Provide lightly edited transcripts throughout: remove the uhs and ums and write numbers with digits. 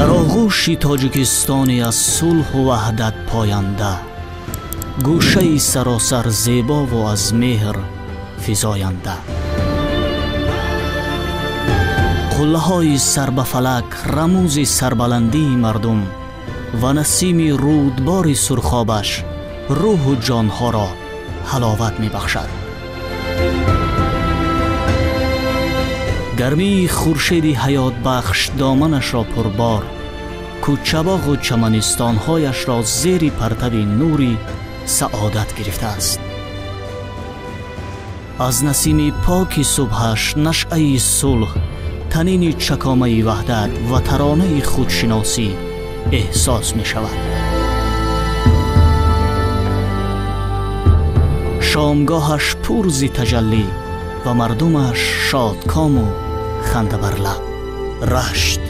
در آغوش تاجیکستانی از صلح و وحدت پاینده، گوشه سراسر زیبا و از مهر فزاینده، قله های سر به فلک رموز سربلندی مردم و نسیم رودبار سرخابش روح و جانها را حلاوت می بخشد. گرمی خورشید حیات بخش دامنش را پربار، کوچه‌باغ و چمنستان‌هایش را زیر پرتو نوری سعادت گرفته است. از نسیم پاک صبحش نشعه صلح، تنین چکامه وحدت و ترانه خودشناسی احساس می شود. شامگاهش پر ز تجلی و مردمش شادکام و خنده بر لب. رشت،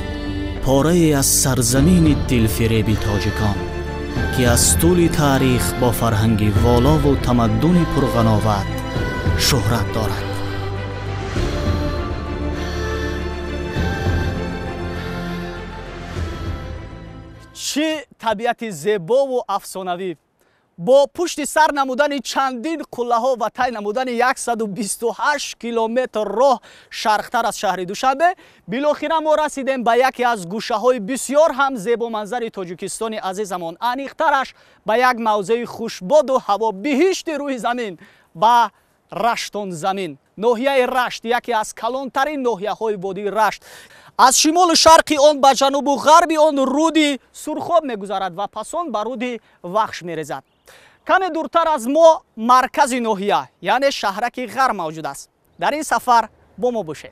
پاره از سرزمین دلفریب تاجیکان که از طول تاریخ با فرهنگ والا و تمدن پرغناوت شهرت دارد. چه طبیعت زیبا و افسانوی! با پشت سر نمودن چندین قله ها و طی نمودن 128 کیلومتر راه شرقتر از شهر دوشنبه، بالاخره ما رسیدیم به یکی از گوشه های بسیار هم زیبا منظر تاجیکستان عزیزمان، انیقترش به یک موضع خوشباد و هوا بهشت روی زمین، به رشتون زمین. ناحیه رشت یکی از کلانترین ناحیه های وادی رشت، از شمال و شرقی آن به جنوب و غربی آن رود سرخاب میگذرد و پس آن به رود وخش میرسد. کمی دورتر از ما مرکز ناحیه یعنی شهرک غر موجود است. در این سفر با ما باشید.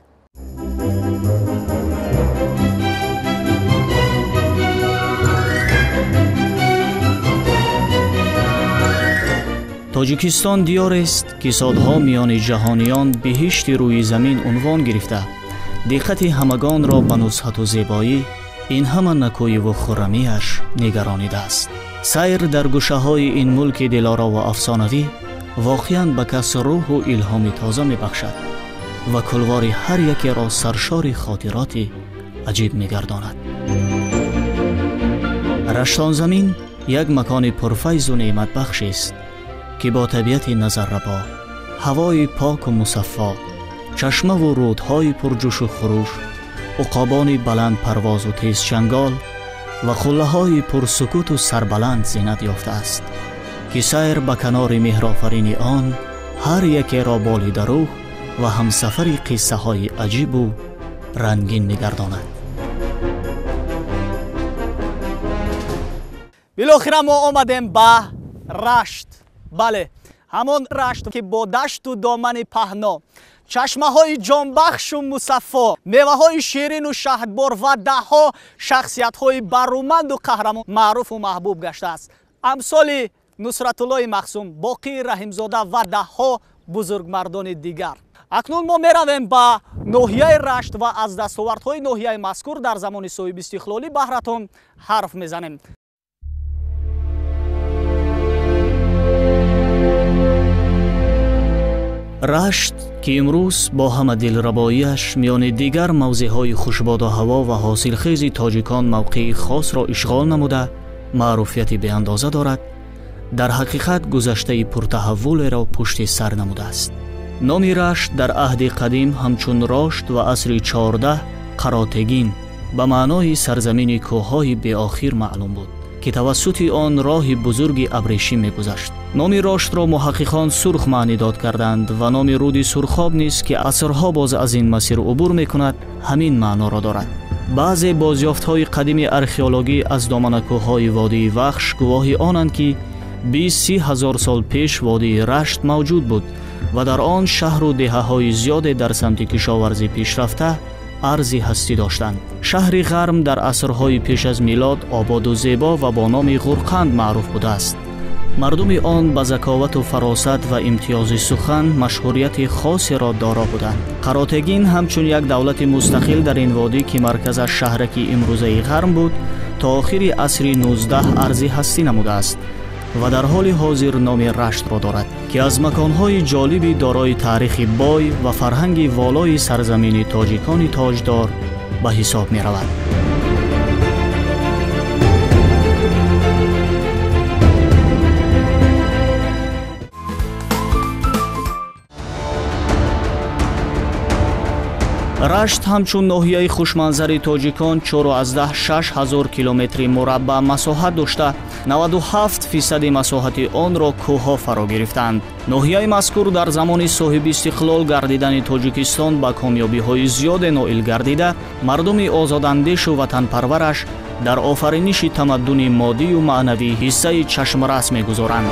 تاجیکستان دیار است که سالها میان جهانیان بهشت روی زمین عنوان گرفته. دقت همگان را به نزهت و زیبایی این همه نکوی و خرمیش نگرانیده است. سیر در گوشه های این ملک دلارا و افسانوی واقعاً به کس روح و الهام تازه می بخشد و کلوار هر یکی را سرشار خاطراتی عجیب می گرداند. رشتان زمین یک مکان پرفیض و نعمت بخش است که با طبیعت نظرربا، هوای پاک و مصفا، چشمه و رودهای پرجوش و خروش، عقابان بلند پرواز و تیز چنگال و قله های پرسکوت و سربلند زینت یافته است که سیر به کنار مهرآفرین آن هر یکی را بالی در روح و همسفر قصه های عجیب و رنگین می‌گرداند. بالاخره ما آمدیم به رشت. بله، همان رشت که با دشت و دامن پهنا، چشمه های جانبخش و مصفا، میوه های شیرین و شهدبار و ده ها شخصیت های برومند و قهرمان معروف و محبوب گشته است، امثال نصرت الله مخزوم، باقی رحیمزاده و ده ها بزرگمردان دیگر. اکنون ما میرویم به ناحیه رشت و از دستاوردهای ناحیه مذکور در زمان صاحب استقلالی بهراتون حرف میزنیم. رشت که امروز با همه دلرباییش میان دیگر موضعهای خوشباد و هوا و حاصلخیز تاجیکان موقع خاص را اشغال نموده معروفیت به اندازه دارد، در حقیقت گذشته پرتحول را پشت سر نموده است. نام رشت در عهد قدیم همچون راشت و عصر 14 قراتگین به معنای سرزمین کوههای به آخر معلوم بود که توسط آن راه بزرگ ابریشم می‌گذشت. نام راشت را محققان سرخ معنی داد کردند و نام رود سرخاب نیز که عصرها باز از این مسیر عبور می‌کند همین معنا را دارد. بعضی بازیافت‌های قدیم ارخئولوژی از دامن کوههای وادی وخش گواهی آنند که 20-30 هزار سال پیش وادی رشت موجود بود و در آن شهر و دهه‌های زیاد در سمت کشاورزی پیشرفته ارزی هستی داشتند. شهر غرم در عصرهای پیش از میلاد آباد و زیبا و با نام غورقند معروف بوده است. مردم آن با ذکاوت و فراست و امتیاز سخن مشهوریت خاصی را دارا بودند. قراتگین همچون یک دولت مستقل در این وادی که مرکزش شهرکی امروزه غرم بود تا آخر عصر 19 ارزی هستی نموده است و در حال حاضر نام رشت را دارد که از مکانهای جالبی دارای تاریخ بای و فرهنگ والای سرزمین تاجیکان تاجدار به حساب می رود. рашт ҳамчун ноҳияи хушманзари тоҷикон 4,6 километри мураббаъ масоҳат дошта, 97% масоҳати онро кӯҳҳо фаро гирифтанд. ноҳияи мазкур дар замони соҳиби истиқлол гардидани Тоҷикистон ба комёбиҳои зиёде ноил гардида, мардуми озодандешу ватанпарвараш дар офариниши тамаддуни моддию маънавӣ ҳиссаи чашмрас мегузоранд.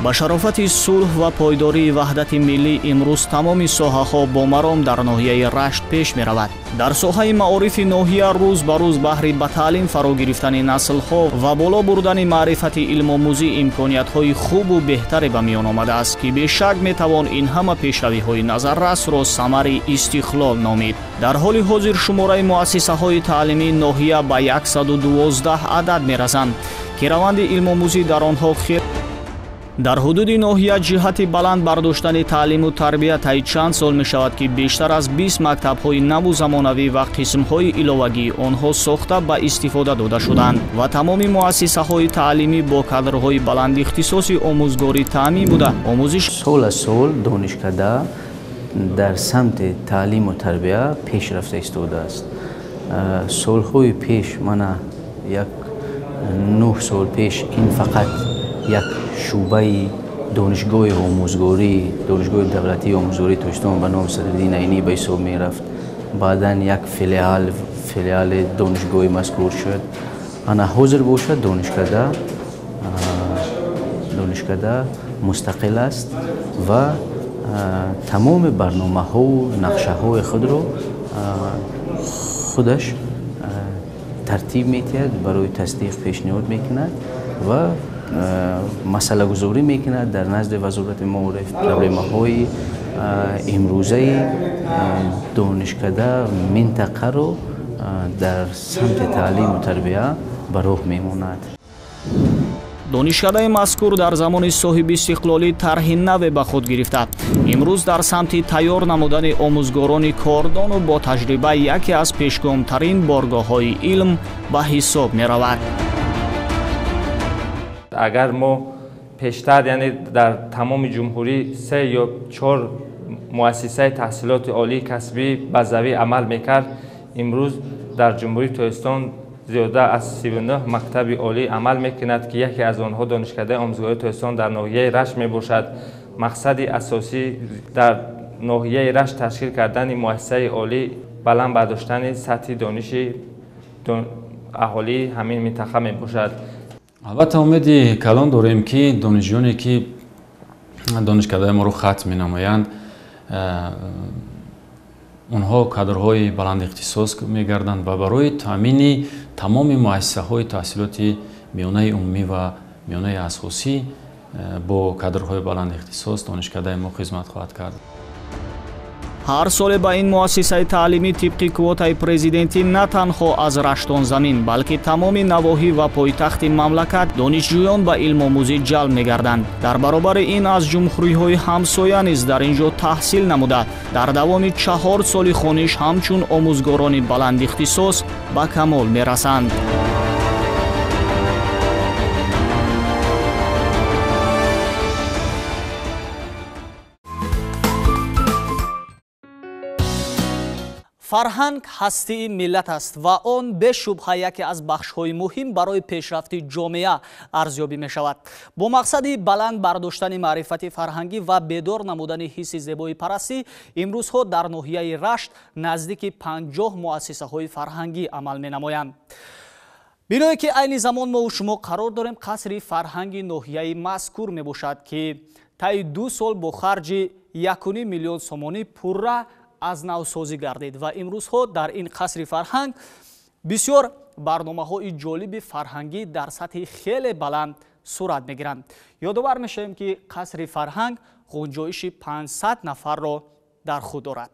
ба шарофати сулҳ ва пойдории ваҳдати миллӣ имрӯз тамоми соҳаҳо бо маром дар ноҳияи рашт пеш меравад. дар соҳаи маорифи ноҳия рӯз ба рӯз баҳри ба таълим фаро гирифтани наслҳо ва боло бурдани маърифати илмомӯзӣ имкониятҳои хубу беҳтаре ба миён омадааст, ки бешак метавон ин ҳама пешравиҳои назаррасро самари истиқлол номид. дар ҳоли ҳозир шумораи муассисаҳои таълимии ноҳия ба 112 адад мерасанд, ки раванди илмомӯзӣ дар онҳо дар ҳудуди ноҳия ҷиҳати баланд бардоштани таълиму тарбия таи чанд сол мешавад, ки бештар аз 20 мактабҳои наву замонавӣ ва қисмҳои иловагии онҳо сохта ба истифода дода шуданд ва тамоми муассисаҳои таълимӣ бо кадрҳои баландихтисоси омӯзгорӣ таъмин буда омӯзиш сол аз сол донишкада дар самти таълиму тарбия пешрафта истодааст. солҳои пеш мана 9 сол пеш ин фақат як шӯъбаи донишгоҳи омӯзгорӣ, донишгоҳи давлатии омӯзгории Тоҷикистон ба номи Садриддин Айнӣ ба ҳисоб мерафт. баъдан як филиали донишгоҳи мазкур шуд. ана ҳозир бошад донишкада мустақил аст ва тамоми барномаҳоу нақшаҳои худро худаш тартиб метиҳад, барои тасдиқ пешниҳод мекунад ва масъалагузорӣ мекунад дар назди вазорати маориф проблемаҳои имрӯзаи донишкада минтақаро дар самти таълиму тарбия ба роҳ мемонад. донишкадаи мазкур дар замони соҳиби истиқлолӣ тарҳи наве ба худ гирифта, имрӯз дар самти тайёр намудани омӯзгорони кордону бо таҷриба яке аз пешгомтарин боргоҳҳои илм ба ҳисоб меравад. агар мо пештар яъне дар тамоми ҷумҳурӣ 3 ё 4 муассисаи таҳсилоти олии касбӣ базавӣ амал мекард, имрӯз дар ҷумҳурии Тоҷикистон зиёда аз 39 мактаби олӣ амал мекунад, ки яке аз онҳо донишкадаи омӯзгории Тоҷикистон дар ноҳияи Рашт мебошад. мақсади асосӣ дар ноҳияи Рашт ташкил кардани муассисаи олӣ баланд бардоштани сатҳи дониши аҳолии ҳамин минтақа мебошад. албатта умеди калон дорем, ки донишҷӯёне ки донишкадаи моро хат менамоянд, онҳо кадрҳои баландихтисос мегарданд ва барои таъмини тамоми муассисаҳои таҳсилоти миёнаи умумӣ ва миёнаи асосӣ бо кадрҳои баландихтисос донишкадаи мо хизмат хоҳад кард. ҳар соле ба ин муассисаи таълимӣ тибқи квотаи президентӣ на танҳо аз раштон замин, балки тамоми навоҳӣ ва пойтахти мамлакат донишҷӯён ба илмомӯзӣ ҷалб мегарданд. дар баробари ин аз ҷумҳуриҳои ҳамсоя низ дар ин ҷо таҳсил намуда, дар давоми 4 соли хониш ҳамчун омӯзгорони баландихтисос ба камол мерасанд. фарҳанг ҳастии миллат аст ва он бешубҳа яке аз бахшҳои муҳим барои пешрафти ҷомеа арзёбӣ мешавад. бо мақсади баланд бардоштани маърифати фарҳангӣ ва бедор намудани ҳисси зебои парастӣ, имрӯзҳо дар ноҳияи Рашт наздики 50 муассисаҳои фарҳангӣ амал менамоянд. биное ки айни замон мо шумо қарор дорем қасри фарҳанги ноҳияи мазкур мебошад, ки таи 2 сол бо харҷи 1,5 миллион сомонӣ пурра аз навсозӣ гардид ва имрӯзҳо дар ин қасри фарҳанг бисёр барномаҳои ҷолиби фарҳангӣ дар сатҳи хеле баланд сурат мегиранд. ёдовар мешавем, ки қасри фарҳанг ғунҷоиши 500 нафарро дар худ дорад.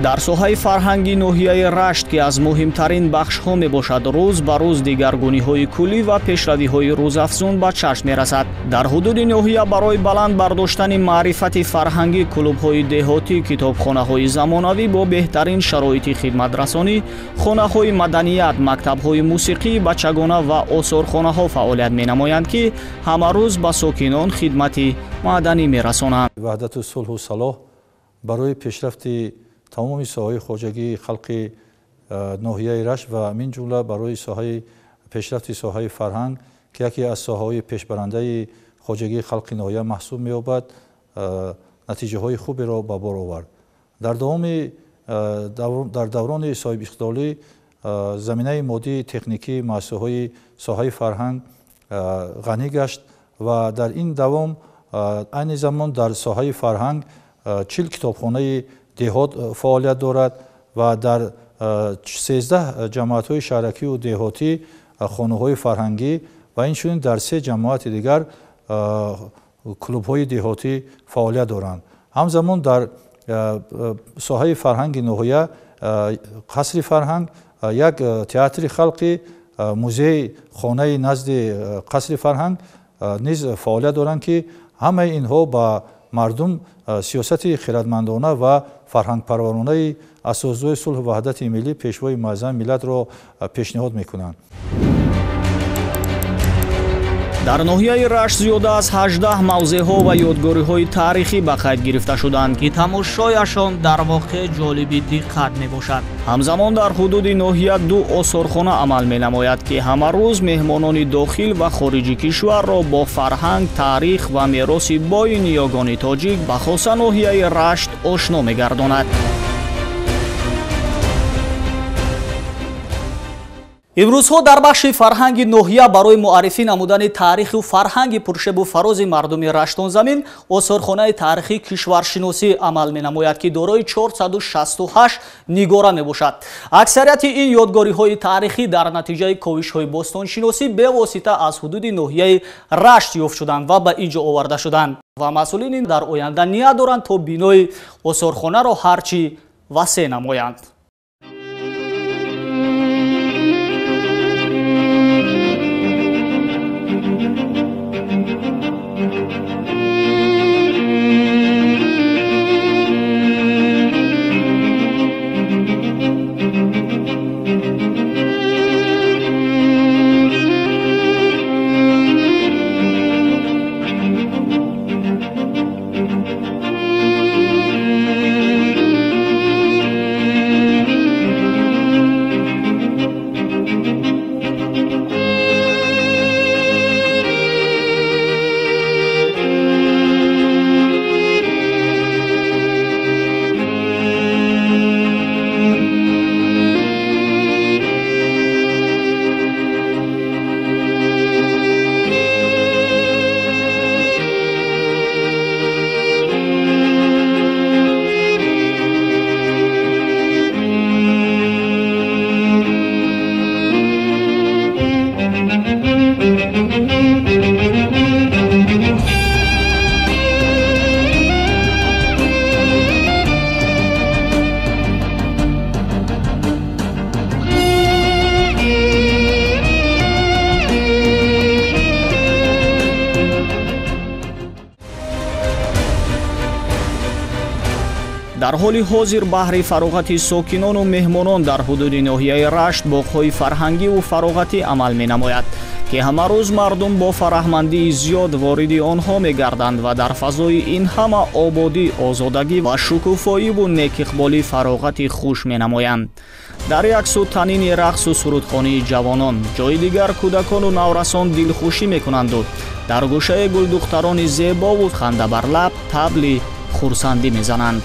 дар соҳаи фарҳанги ноҳияи Рашт, ки аз муҳимтарин бахшҳо мебошад, рӯз ба рӯз дигаргуниҳои куллӣ ва пешравиҳои рӯзафзун ба чашм мерасад. Дар ҳудуди ноҳия барои баланд бардоштани маърифати фарҳангӣ клубҳои деҳотӣ, китобхонаҳои замонавӣ бо беҳтарин шароити хидматрасонӣ, хонаҳои маданият, мактабҳои мусиқии бачагона ва осорхонаҳо фаъолият менамоянд, ки ҳамарӯз ба сокинон хидмати маъданӣ мерасонанд. ваҳдату сулҳу салоҳ барои пешрафти тамоми соҳаи хоҷагии халқи ноҳияи Рашт ва мин ҷумла барои пешрафти соҳаи фарҳанг, ки яке аз соҳаҳои пешбарандаи хоҷагии халқи ноҳия маҳсуб меёбад, натиҷаҳои хуберо ба бор овард. дар даврони соҳибиқтидорӣ заминаи моддии техникии муассисаҳои соҳаи фарҳанг ғанӣ гашт ва дар ин давом айни замон дар соҳаи фарҳанг 40 китобхонаи деҳот фаъолият дорад ва дар 13 ҷамоатҳои шаҳракию деҳотӣ хонаҳои фарҳангӣ ва инчунин дар 3 ҷамоати дигар клубҳои деҳотӣ фаъолият доранд. ҳамзамон дар соҳаи фарҳанги ноҳия қасри фарҳанг, як театри халқӣ, музеи хонаи назди қасри фарҳанг низ фаъолият доранд, ки ҳамаи инҳо ба мардум сиёсати хиратмандона ва фарҳангпарваронаи асосзои сулҳу ваҳдати миллӣ, пешвои муаззами миллатро пешниҳод мекунанд. дар ноҳияи Рашт зиёда аз 18 мавзеъҳо ва ёдгориҳои таърихӣ ба қайд гирифта шуданд, ки тамошояшон дар воқеъ ҷолиби диққат мебошад. ҳамзамон дар ҳудуди ноҳия 2 осорхона амал менамояд, ки ҳамарӯз меҳмонони дохил ва хориҷи кишварро бо фарҳанг, таърих ва мероси боини ёгони тоҷик ба хоса ноҳияи Рашт ошно мегардонад. имрӯзҳо дар бахши фарҳанги ноҳия барои муаррифӣ намудани таъриху фарҳанги пуршебу фарози мардуми Раштонзамин осорхонаи таърихи кишваршиносӣ амал менамояд, ки дорои 468 нигора мебошад. аксарияти ин ёдгориҳои таърихӣ дар натиҷаи ковишҳои бостоншиносӣ бевосита аз ҳудуди ноҳияи Рашт ёфт шуданд ва ба ин ҷо оварда шуданд ва масъулини дар оянда ният доранд то бинои осорхонаро ҳарчӣ васеъ намоянд. дар ҳоли ҳозир баҳри фароғати сокинону меҳмонон дар ҳудуди ноҳияи Рашт боғҳои фарҳангиву фароғатӣ амал менамояд, ки ҳамарӯз мардум бо фараҳмандии зиёд вориди онҳо мегарданд ва дар фазои ин ҳама ободӣ, озодагӣ ва шукуфоиву некиқболӣ фароғати хуш менамоянд. дар як су танини рақсу сурудхонии ҷавонон, ҷои дигар кӯдакону наврасон дилхушӣ мекунанду дар гӯшаи гулдухтарони зебову хандабарлаб табли хурсандӣ мезананд.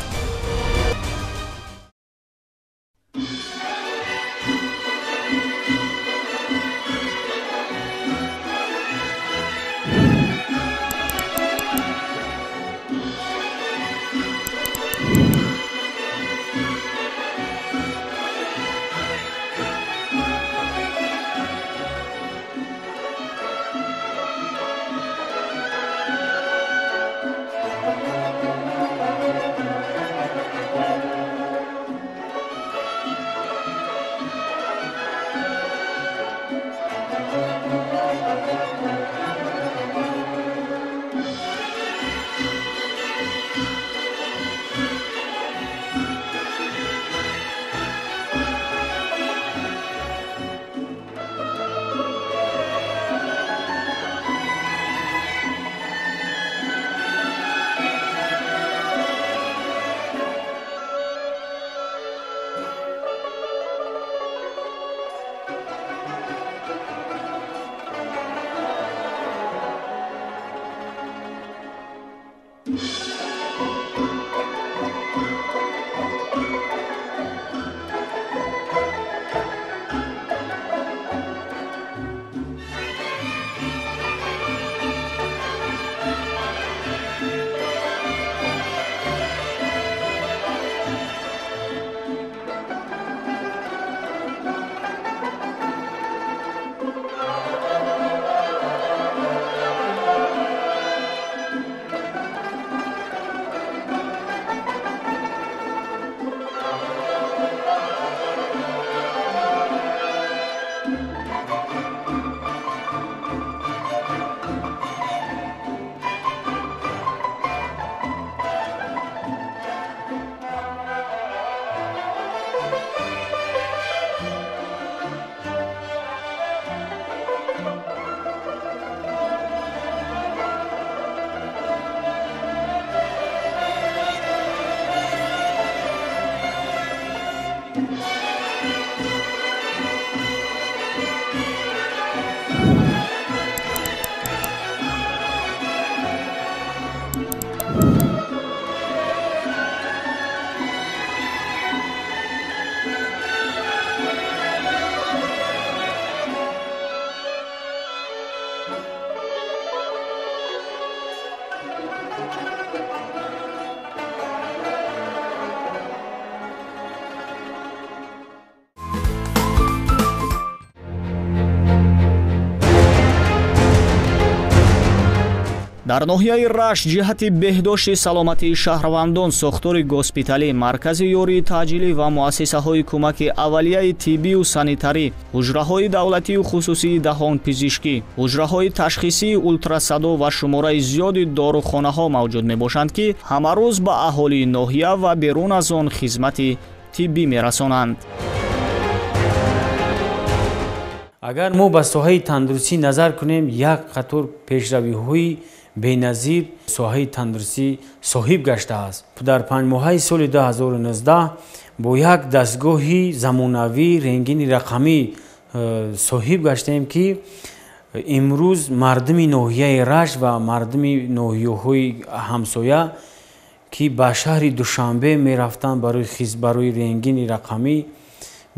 дар ноҳияи рашт ҷиҳати беҳдошти саломатии шаҳрвандон сохтори госпиталӣ, маркази ёрии таъҷилӣ ва муассисаҳои кӯмаки аввалияи тиббию санитарӣ, ҳуҷраҳои давлатию хусусии даҳонпизишкӣ, ҳуҷраҳои ташхисии ултрасадо ва шумораи зиёди дорухонаҳо мавҷуд мебошанд, ки ҳамарӯз ба аҳолии ноҳия ва берун аз он хизмати тиббӣ мерасонанд. агар мо ба соҳаи тандурустӣ назар кунем, як қатор пешравиҳои беназир соҳаи тандурустӣ соҳиб гаштааст. дар панҷмоҳаи соли 2019 бо як дастгоҳи замонавӣ рентгени рақамӣ соҳиб гаштем, ки имрӯз мардуми ноҳияи Рашт ва мардуми ноҳияҳои ҳамсоя, ки ба шаҳри Душанбе мерафтанд барои рентгени рақамӣ,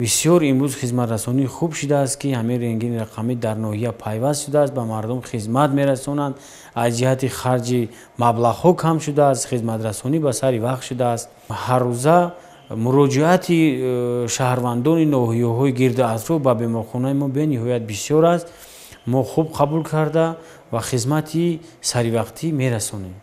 бисёр имрӯз хизматрасонӣ хуб шудааст, ки ҳамин рентгени рақамӣ дар ноҳия пайваст шудааст, ба мардум хизмат мерасонанд. аз ҷиҳати харҷи маблағҳо кам шудааст, хизматрасонӣ ба сари вақт шудааст. ҳаррӯза муроҷиати шаҳрвандони ноҳияҳои гирду атроф ба беморхонаи мо бениҳоят бисёр аст. мо хуб қабул карда ва хизмати саривақтӣ мерасонем.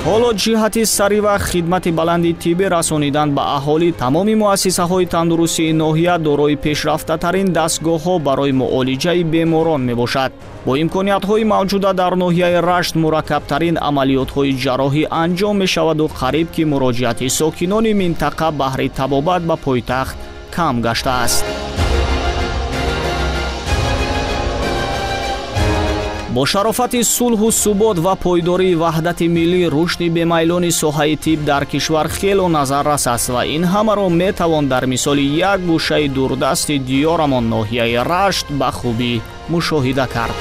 ҳоло ҷиҳати саривақт хидмати баланди тиббӣ расонидан ба аҳолӣ, тамоми муассисаҳои тандурустии ноҳия дорои пешрафтатарин дастгоҳҳо барои муолиҷаи беморон мебошад. бо имкониятҳои мавҷуда дар ноҳияи Рашт мураккабтарин амалиётҳои ҷарроҳӣ анҷом мешаваду қариб ки муроҷиати сокинони минтақа баҳри табобат ба пойтахт кам гаштааст. бо шарофати сулҳу субот ва пойдории ваҳдати миллӣ, рушди бемайлони соҳаи тиб дар кишвар хело назаррас аст ва ин ҳамаро метавон дар мисоли як гӯшаи дурдасти диёрамон ноҳияи Рашт ба хубӣ мушоҳида кард.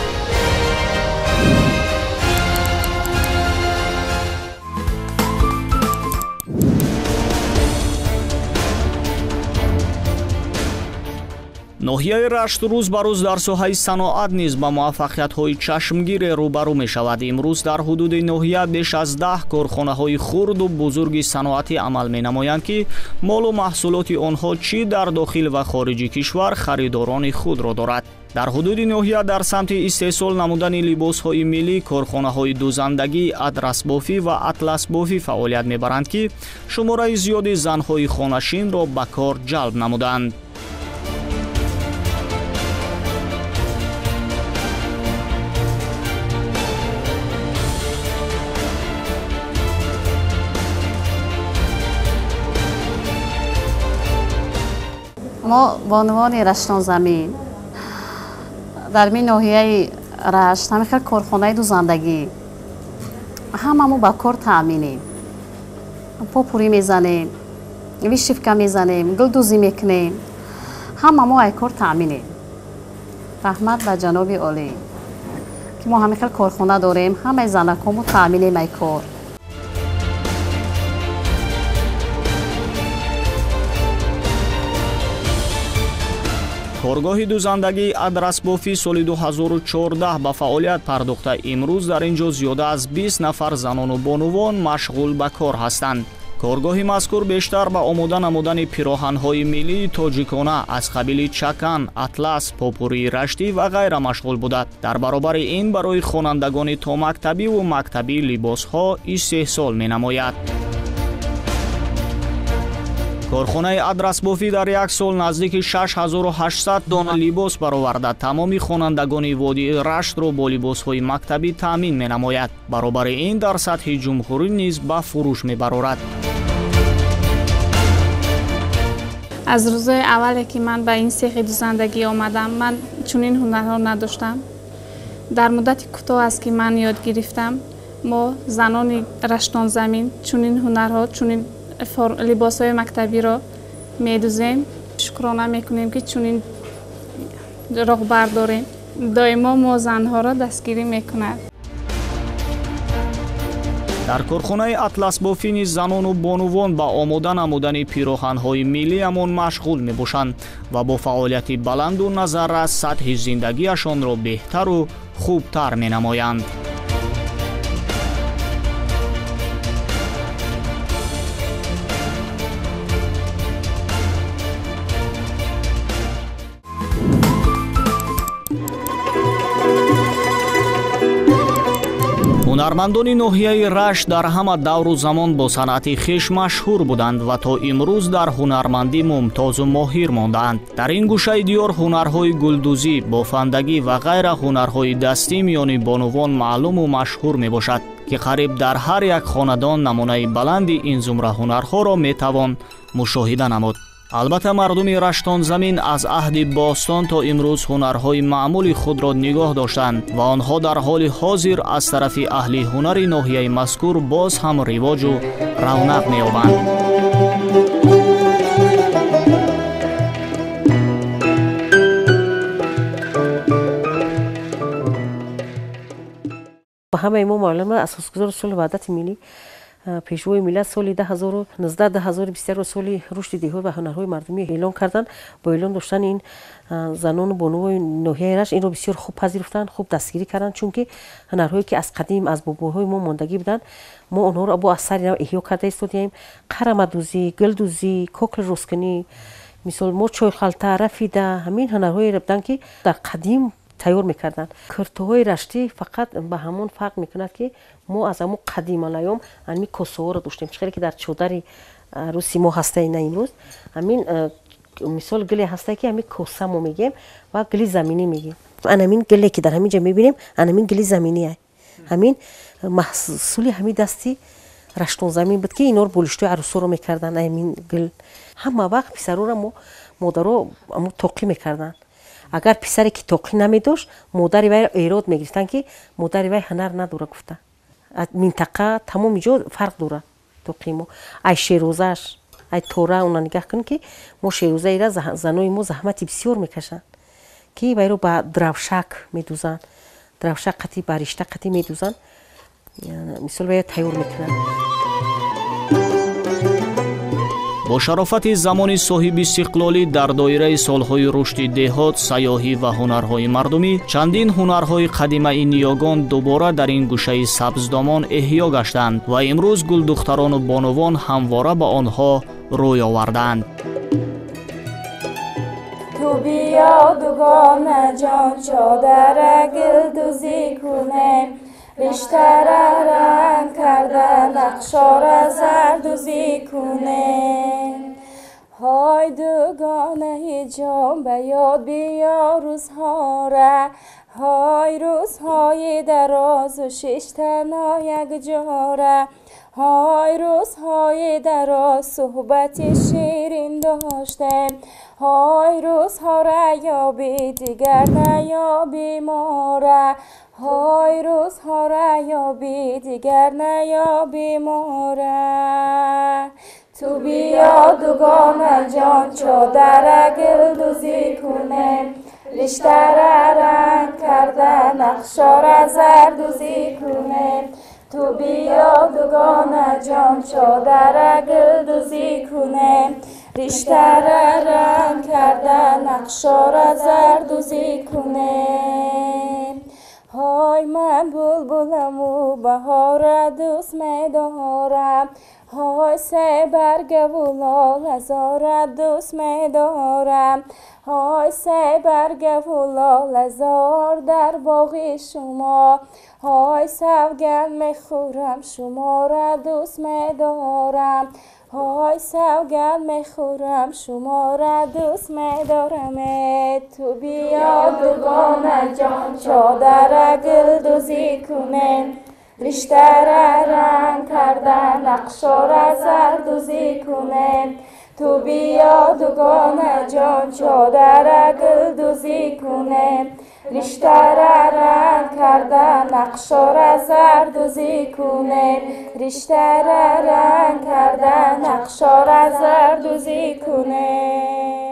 ноҳияи Рашт рӯз ба рӯз дар соҳаи саноат низ ба муваффақиятҳои чашмгире рӯбарӯ мешавад. имрӯз дар ҳудуди ноҳия беш аз 10 корхонаҳои хурду бузурги саноатӣ амал менамоянд, ки молу маҳсулоти онҳо чӣ дар дохил ва хориҷи кишвар харидорони худро дорад. дар ҳудуди ноҳия дар самти истеҳсол намудани либосҳои миллӣ корхонаҳои дузандагӣ, адрасбофӣ ва атласбофӣ фаъолият мебаранд, ки шумораи зиёди занҳои хонашинро ба кор ҷалб намуданд. мо ба унвони раштонзамин дар мин ноҳияи Рашт ҳамихел корхонаи дузандагӣ ҳамаму ба кор таъминем. попурӣ мезанем, вишивка мезанем, гулдӯзӣ мекунем, ҳамаму ай кор таъминем. раҳмат ба ҷаноби олӣ ки мо ҳамихел корхона дорем, ҳамаи занакому таъминем ай кор. коргоҳи дузандагии адрасбофӣ соли 2014 ба фаъолият пардохта, имрӯз дар ин ҷо зиёда аз 20 нафар занону бонувон машғул ба кор ҳастанд. коргоҳи мазкур бештар ба омода намудани пироҳанҳои миллии тоҷикона аз қабили чакан, атлас, попурии раштӣ ва ғайра машғул буда. дар баробари ин барои хонандагони томактабиву мактабӣ либосҳо истеҳсол менамояд. корхонаи адрасбофӣ дар як сол наздики 6800 дона либос бароварда, тамоми хонандагони водии Раштро бо либосҳои мактабӣ таъмин менамояд. баробари ин дар сатҳи ҷумҳурӣ низ ба фурӯш мебарорад. аз рӯзои аввале ки ман ба ин сехи дузандагӣ омадам, ман чунин ҳунарҳо надоштам. дар муддати кӯтоҳ аст ки ман ёд гирифтам. мо занони раштонзамин чунин ҳунарҳо, чунин либосҳои мактабиро медузем. шукрона мекунем ки чунин роҳбар дорем. доимо мо занҳоро дастгирӣ мекунад. дар корхонаи атласбофӣ низ занону бонувон ба омода намудани пироҳанҳои миллиамон машғул мебошанд ва бо фаъолияти баланду назаррас сатҳи зиндагиашонро беҳтару خوبتر می نمایند. ҳунармандони ноҳияи рашт дар ҳама давру замон бо санъати хеш машҳур буданд ва то имрӯз дар ҳунармандӣ мумтозу моҳир мондаанд. Дар ин гӯшаи диёр ҳунарҳои гулдузӣ, бофандагӣ ва ғайра ҳунарҳои дастӣ миёни бонувон маълуму машҳур мебошад, ки қариб дар ҳар як хонадон намунаи баланди ин зумра ҳунарҳоро метавон мушоҳида намуд. албатта мардуми раштонзамин аз аҳди бостон то имрӯз ҳунарҳои маъмули худро нигоҳ доштанд ва онҳо дар ҳоли ҳозир аз тарафи аҳли ҳунари ноҳияи мазкур боз ҳам ривоҷу равнақ меёбанд. ба ҳамаи мо маълума асосгузори соли ваҳдати миллӣ пешвои миллат соли 2019-2022 соли рушди деҳо ва ҳунарҳои мардумӣ эълон карданд. Бо эълон доштани ин занону бонувои ноҳияи рашт инро бисёр хуб пазируфтанд, хуб дастгирӣ карданд, чунки ҳунарҳое ки аз қадим аз бобоҳои мо мондагӣ буданд, мо онҳоро бо аз сари нав эҳё карда истодаем. қарамадӯзӣ, гулдӯзӣ, кокли росткунӣ, мисол мо чойхалта, рафида, ҳамин ҳунарҳоеро буданд ки дар қадим тайёр мекарданд. куртуҳои раштӣ фақат ба ҳамон фарқ мекунад ки мо аз ҳамон қадималаём ҳамин косаҳоро доштем, чӣ ки дар чодари рӯси мо ҳастае на имрӯз. ҳамин мисол гиле ҳастае ки ҳамин коса мо мегем ва гили заминӣ мегем. анамин гиле ки дар ҳамин ҷо мебинем, анамин гили заминӣ ай. ҳамин маҳсули ҳамин дасти раштонзамин буд ки инор болиштои арӯсоро мекарданд. ҳамин гил ҳама вақт писароро модаро тоқӣ мекарданд. агар писаре ки тоқӣ намедошт, модари вайро эрод мегирифтанд ки модари вай ҳунар надора гуфта. минтақа тамоми ҷо фарқ дорад тоқи мо. ай шерозааш, ай тора уна нигаҳ кунем ки мо шерозаира занои мо заҳмати бисёр мекашанд ки вайро ба дравшак медӯзанд. дравшак қати ба ришта қати медӯзанд. мисол вайро тайёр мекунанд. бо шарофати замони соҳиби истиқлолӣ дар доираи солҳои рушди деҳот, сайёҳӣ ва ҳунарҳои мардумӣ, чандин ҳунарҳои қадимаи ниёгон дубора дар ин гӯшаи сабздомон эҳё гаштанд ва имрӯз гулдухтарону бонувон ҳамвора ба онҳо рӯй овардаанд. ту биё дугона ҷон чодара гулдӯзӣ кунем, риштара ранг карда нақшора зардӯзӣ кунем. ҳой дугонаи ҷон ба ёд биёр рӯзҳора, ҳой рӯзҳои дарозу шиштано якҷора, ҳой рӯзҳои дароз суҳбати ширин доштем, ҳой рӯзҳора ёбӣ дигар наёбӣ мора, ҳой рӯзҳора ёбӣ дигар наёбӣ мора. ту биё дугона ҷон чодара гулдӯзӣ кунем, риштара ранг карда нақшора зардӯзӣ кунем. ту биё дугона ҷон чодара гулдӯзӣ кунем, риштара ранг карда нақшора зардӯзӣ кунем. ҳой ман булбуламу баҳора дӯст медорам, ҳой себаргаву лолазора дӯст медорам, ҳой себаргаву лолазор дар боғи шумо, ҳой савганд мехӯрам шумора дӯст медорам, ҳой савганд мехӯрам шумора дӯст медорамед. ту биё дугона ҷон чодара гулдӯзӣ кунем, риштара ранг карда нақшора зардӯзӣ кунем. ту биё дугона ҷон чодара гулдӯзӣ кунем, риштара ранг карда нақшора зардӯзӣ кунем, риштара ранг карда нақшора зардӯзӣ кунем.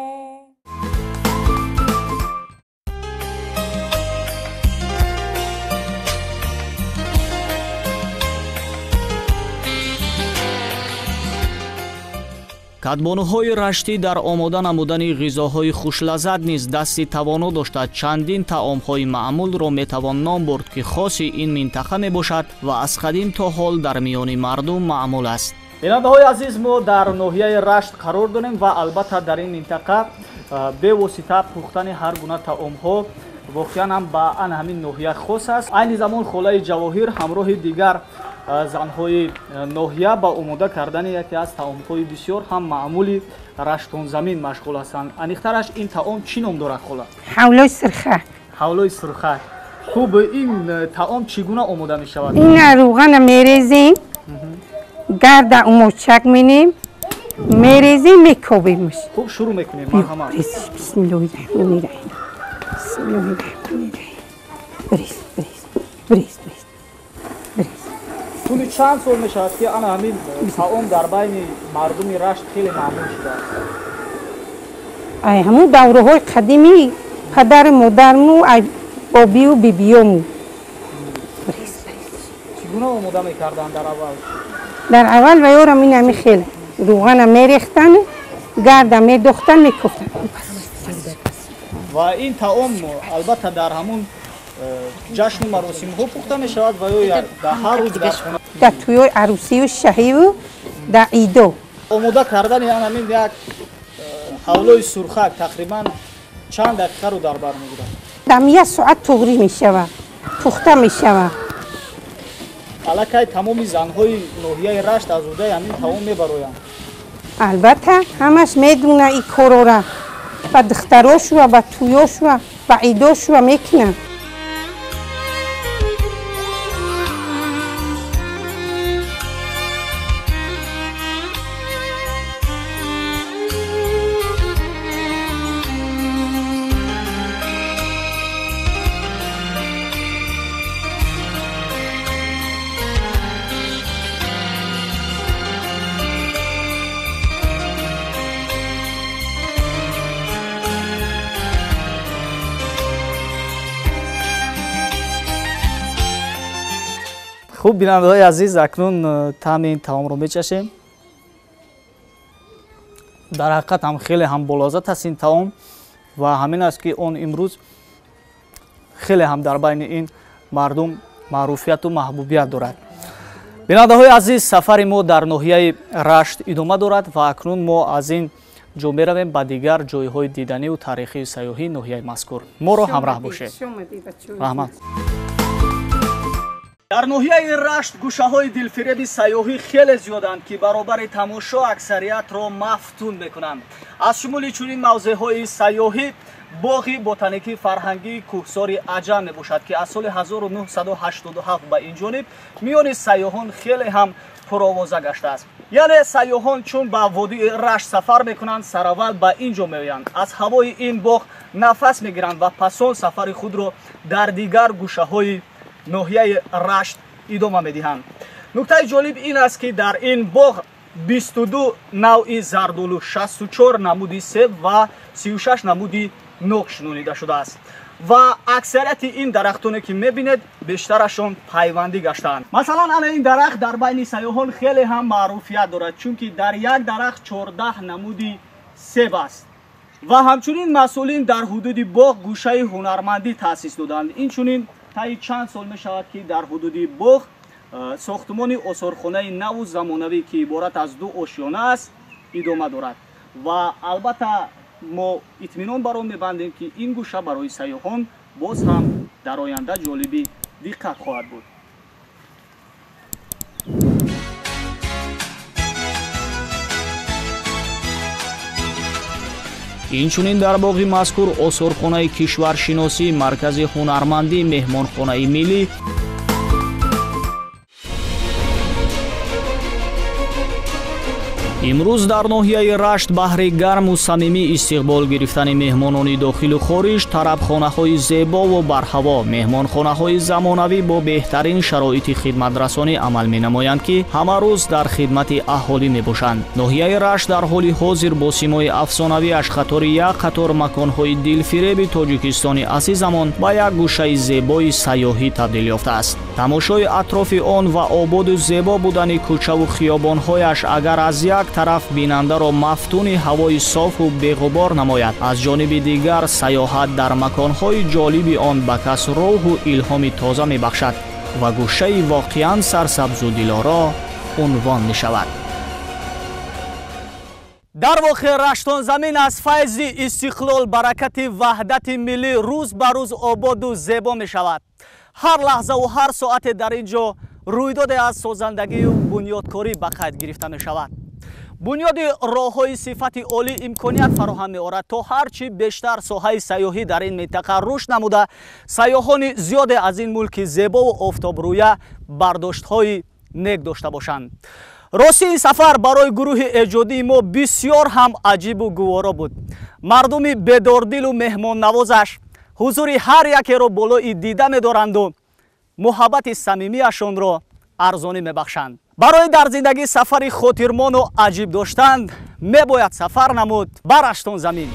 кадбонуҳои раштӣ дар омода намудани ғизоҳои хушлаззат низ дасти тавоно доштад. Чандин таомҳои маъмулро метавон ном бурд, ки хоси ин минтақа мебошад ва аз қадим то ҳол дар миёни мардум маъмул аст. бинандаҳои азиз, мо дар ноҳияи Рашт қарор дорем ва албатта дар ин минтақа бевосита пухтани ҳар гуна таомҳо воқеан ҳам ба ан ҳамин ноҳия хос аст. Айни замон холаи Ҷавоҳир ҳамроҳи дигар занҳои ноҳия ба омода кардани яке аз таомҳои бисёр ҳам маъмули раштонзамин машғул ҳастанд. Аниқтараш ин таом чӣ ном дорад хола? ҳавлои сирхак. ҳавлои сирхак. хуб, ин таом чӣ гуна омода мешавад? Ин рӯғана мерезем, гарда умочак менем, мерезем, мекобемш. Хуб, шурӯъ мекунем. марҳамат. Бисмиллоҳирраҳмонирраҳим. Бирез. тӯли чанд сол мешавад ки ана ҳамин таом дар байни мардуми Рашт хеле маъмул шудааст? ай ҳамун давраҳои қадимӣ падару модарму бобию бибиёму. чӣ гуна омода мекарданд дар аввал? дар аввал ва ёрам ин ҳами хеле рӯғана мерехтан, гарда медохтан, мекуфтан. ва ин таом албатта дар ҳамун ҷашну маросимҳо пухта мешавад ва ё дар ҳар рӯз дар хона? дар тӯйҳои арӯсию шаҳиву дар идо. омода кардани ҳамин як ҳавлои сурхак тақрибан чанд дақиқаро дар бар мегирад? дар 1 соат туғрӣ мешавад, пухта мешавад. аллакай тамоми занҳои ноҳияи Рашт аз удаи ҳамин таом мебароянд? албатта ҳамаш медона ин корора ба духтарошува, ба тӯёшува, ба идошува мекунанд. хуб, бинандаҳои азиз, акнун таъми ин таомро мечашем. дар ҳақиқат ҳам хеле ҳам болозат аст ин таом ва ҳамин аст ки он имрӯз хеле ҳам дар байни ин мардум маъруфияту маҳбубият дорад. бинандаҳои азиз, сафари мо дар ноҳияи Рашт идома дорад ва акнун мо аз ин ҷо меравем ба дигар ҷойҳои диданию таърихию сайёҳии ноҳияи мазкур. моро ҳамроҳ бошед. раҳмат. дар ноҳияи Рашт гӯшаҳои дилфиреби сайёҳӣ хеле зиёданд, ки баробари тамошо аксариятро мафтун мекунанд. аз шумули чунин мавзеъҳои сайёҳӣ боғи ботаникии фарҳангии кӯҳсори Аҷан мебошад, ки аз соли 1987 ба ин ҷониб миёни сайёҳон хеле ҳам пуровоза гаштааст. яъне сайёҳон чун ба водии Рашт сафар мекунанд, сараввал ба ин ҷо меоянд, аз ҳавои ин боғ нафас мегиранд ва пасон сафари худро дар дигар гӯшаҳои ноҳияи Рашт идома медиҳанд. нуктаи ҷолиб ин аст, ки дар ин боғ 22 навъи зардолу, 64 намуди себ ва 36 намуди нок шинонида шудааст ва аксарияти ин дарахтоне ки мебинед бештарашон пайвандӣ гаштаанд. масалан ана ин дарахт дар байни сайёҳон хеле ҳам маъруфият дорад, чунки дар як дарахт 14 намуди себ аст ва ҳамчунин масъулин дар ҳудуди боғ гӯшаи ҳунармандӣ таъсис доданд. инчунин таи чанд сол мешавад ки дар ҳудуди боғ сохтумони осорхонаи наву замонавӣ ки иборат аз 2 ошёна аст идома дорад ва албатта мо итминон бар он мебандем ки ин гӯша барои сайёҳон боз ҳам дар оянда ҷолиби диққат хоҳад буд. инчунин дар боғи мазкур осорхонаи кишваршиносӣ, маркази ҳунармандӣ, меҳмонхонаи миллӣ, имрӯз дар ноҳияи Рашт баҳри гарму самимӣ истиқбол гирифтани меҳмонони дохилу хориҷ, тарабхонаҳои зебову барҳаво, меҳмонхонаҳои замонавӣ бо беҳтарин шароити хидматрасонӣ амал менамоянд, ки ҳама рӯз дар хидмати аҳолӣ мебошанд. ноҳияи Рашт дар ҳоли ҳозир бо симои афсонавиаш қатори як қатор маконҳои дилфиреби тоҷикистони асри замон ба як гӯшаи зебои сайёҳӣ табдил ёфтааст. тамошои атрофи он ва ободу зебо будани кӯчаву хиёбонҳояш агар аз як тараф бинандаро мафтуни ҳавои софу беғубор намояд, аз ҷониби дигар саёҳат дар маконҳои ҷолиби он ба кас роҳу илҳоми тоза мебахшад ва гӯшаи воқеан сарсабзу дилоро унвон мешавад. дар воқеъ раштонзамин аз файзи истиқлол баракати ваҳдати миллӣ рӯз ба рӯз ободу зебо мешавад. ҳар лаҳзаву ҳар соате дар ин ҷо рӯйдоде аз созандагию бунёдкорӣ ба қайд гирифта мешавад. бунёди роҳҳои сифати олӣ имконият фароҳам меорад то ҳарчи бештар соҳаи сайёҳӣ дар ин минтақа рушд намуда сайёҳони зиёде аз ин мулки зебову офтобрӯя бардоштҳои нек дошта бошанд. рости ин сафар барои гурӯҳи эҷодии мо бисёр ҳам аҷибу гуворо буд. мардуми бедордилу меҳмоннавозаш ҳузури ҳар якеро болои дида медоранду муҳаббати самимиашонро арзонӣ мебахшанд. барои дар зиндагӣ сафари хотирмону аҷиб доштан мебояд сафар намуд ба Раштонзамин.